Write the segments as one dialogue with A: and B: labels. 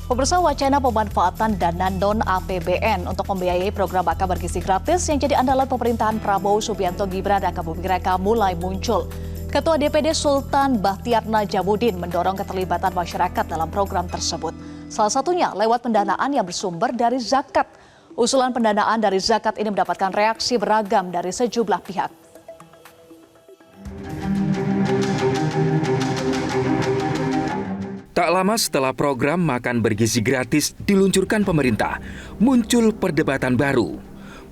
A: Pemirsa, wacana pemanfaatan dana non-APBN untuk membiayai program makan bergizi gratis yang jadi andalan pemerintahan Prabowo Subianto Gibran Raka Buming Raka mulai muncul. Ketua DPD Sultan Bahtiar Najamuddin mendorong keterlibatan masyarakat dalam program tersebut. Salah satunya lewat pendanaan yang bersumber dari zakat. Usulan pendanaan dari zakat ini mendapatkan reaksi beragam dari sejumlah pihak.
B: Tak lama setelah program makan bergizi gratis diluncurkan pemerintah, muncul perdebatan baru.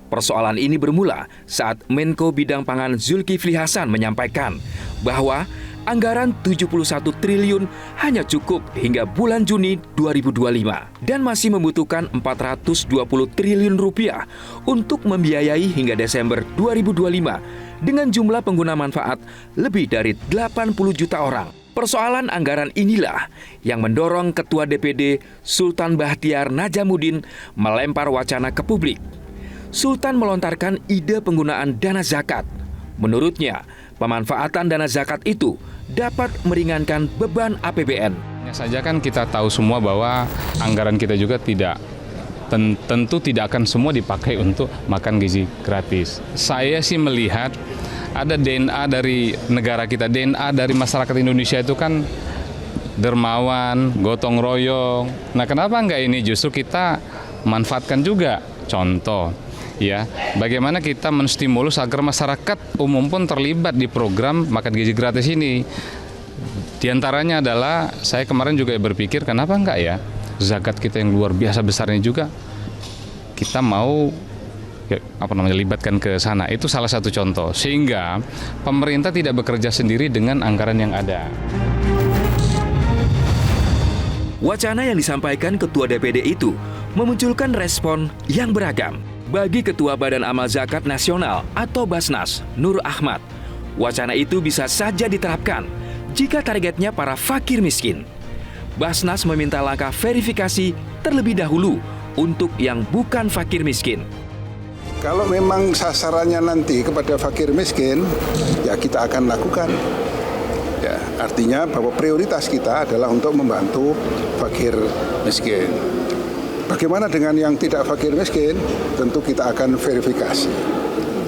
B: Persoalan ini bermula saat Menko Bidang Pangan Zulkifli Hasan menyampaikan bahwa anggaran 71 triliun hanya cukup hingga bulan Juni 2025 dan masih membutuhkan 420 triliun rupiah untuk membiayai hingga Desember 2025 dengan jumlah pengguna manfaat lebih dari 80 juta orang. Persoalan anggaran inilah yang mendorong Ketua DPD Sultan Bahtiar Najamuddin melempar wacana ke publik. Sultan melontarkan ide penggunaan dana zakat. Menurutnya, pemanfaatan dana zakat itu dapat meringankan beban APBN.
C: Hanya saja kan kita tahu semua bahwa anggaran kita juga tentu tidak akan semua dipakai untuk makan gizi gratis. Saya sih melihat ada DNA dari negara kita, DNA dari masyarakat Indonesia itu kan dermawan, gotong royong. Nah, kenapa enggak ini justru kita manfaatkan juga? Contoh, ya, bagaimana kita menstimulus agar masyarakat umum pun terlibat di program makan gizi gratis ini. Di antaranya adalah saya kemarin juga berpikir kenapa enggak ya zakat kita yang luar biasa besarnya juga kita mau libatkan ke sana. Itu salah satu contoh sehingga pemerintah tidak bekerja sendiri dengan anggaran yang ada.
B: Wacana yang disampaikan Ketua DPD itu memunculkan respon yang beragam. Bagi Ketua Badan Amal Zakat Nasional atau Basnas, Nur Ahmad, wacana itu bisa saja diterapkan jika targetnya para fakir miskin. Basnas meminta langkah verifikasi terlebih dahulu untuk yang bukan fakir miskin.
D: Kalau memang sasarannya nanti kepada fakir miskin, ya kita akan lakukan. Ya, artinya bahwa prioritas kita adalah untuk membantu fakir miskin. Bagaimana dengan yang tidak fakir miskin? Tentu kita akan verifikasi.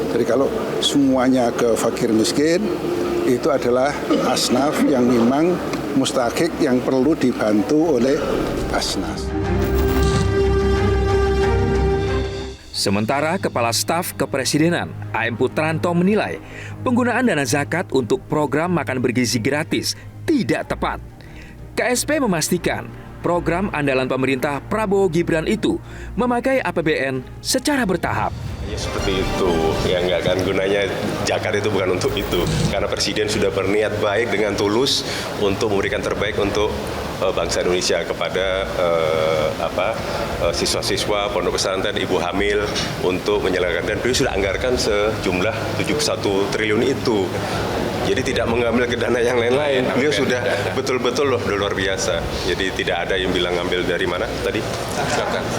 D: Jadi kalau semuanya ke fakir miskin, itu adalah asnaf yang memang mustahik yang perlu dibantu oleh Basnas.
B: Sementara Kepala Staf Kepresidenan A.M. Putranto menilai penggunaan dana zakat untuk program makan bergizi gratis tidak tepat. KSP memastikan program andalan pemerintah Prabowo Gibran itu memakai APBN secara bertahap.
E: Ya seperti itu, ya nggak kan gunanya zakat itu bukan untuk itu. Karena Presiden sudah berniat baik dengan tulus untuk memberikan terbaik untuk bangsa Indonesia kepada siswa-siswa, pondok pesantren, ibu hamil untuk menyelenggarakan. Dan beliau sudah anggarkan sejumlah 71 triliun itu. Jadi tidak mengambil ke dana yang lain-lain. Beliau sudah betul-betul loh luar biasa. Jadi tidak ada yang bilang ngambil dari mana tadi?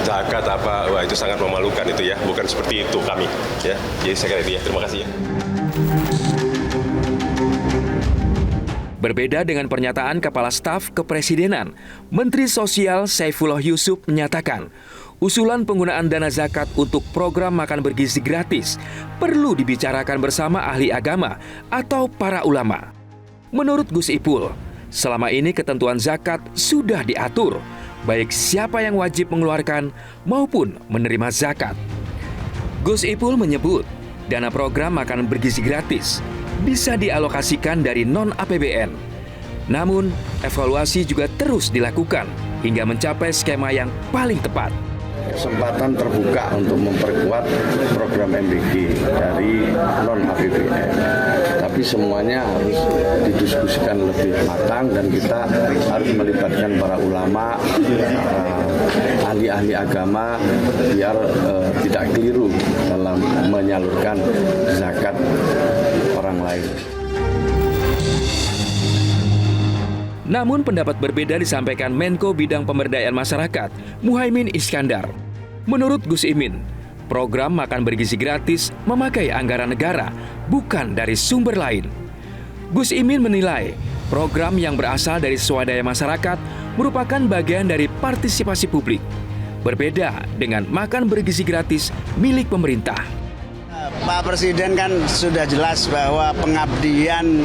E: Zakat apa? Wah, itu sangat memalukan itu ya. Bukan seperti itu kami. Ya. Jadi saya kira itu ya. Terima kasih ya.
B: Berbeda dengan pernyataan Kepala Staf Kepresidenan, Menteri Sosial Saifullah Yusuf menyatakan usulan penggunaan dana zakat untuk program makan bergizi gratis perlu dibicarakan bersama ahli agama atau para ulama. Menurut Gus Ipul, selama ini ketentuan zakat sudah diatur, baik siapa yang wajib mengeluarkan maupun menerima zakat. Gus Ipul menyebut dana program makan bergizi gratis bisa dialokasikan dari non-APBN. Namun, evaluasi juga terus dilakukan hingga mencapai skema yang paling tepat.
F: Kesempatan terbuka untuk memperkuat program MBG dari non-APBN. Tapi semuanya harus didiskusikan lebih matang dan kita harus melibatkan para ulama, ahli-ahli agama biar tidak keliru dalam menyalurkan zakat orang lain.
B: Namun pendapat berbeda disampaikan Menko Bidang Pemberdayaan Masyarakat, Muhaimin Iskandar. Menurut Gus Imin, program makan bergizi gratis memakai anggaran negara, bukan dari sumber lain. Gus Imin menilai program yang berasal dari swadaya masyarakat merupakan bagian dari partisipasi publik. Berbeda dengan makan bergizi gratis milik pemerintah.
G: Pak Presiden kan sudah jelas bahwa pengabdian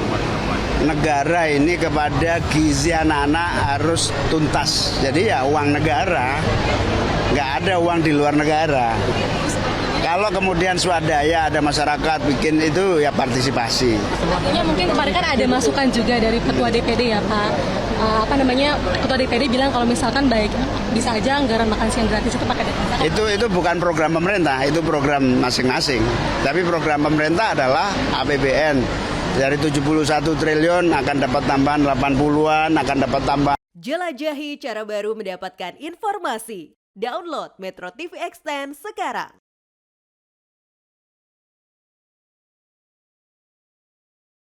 G: negara ini kepada gizi anak-anak harus tuntas. Jadi ya uang negara, nggak ada uang di luar negara. Kalau kemudian swadaya ada masyarakat bikin itu ya partisipasi.
H: Artinya mungkin kemarin kan ada masukan juga dari Ketua DPD ya Pak. Ketua DPD bilang kalau misalkan baik bisa aja anggaran makan siang gratis itu pakai dana.
G: Itu bukan program pemerintah, itu program masing-masing. Tapi program pemerintah adalah APBN. Dari 71 triliun akan dapat tambahan 80-an, akan dapat tambahan.
I: Jelajahi cara baru mendapatkan informasi. Download Metro TV Extend sekarang.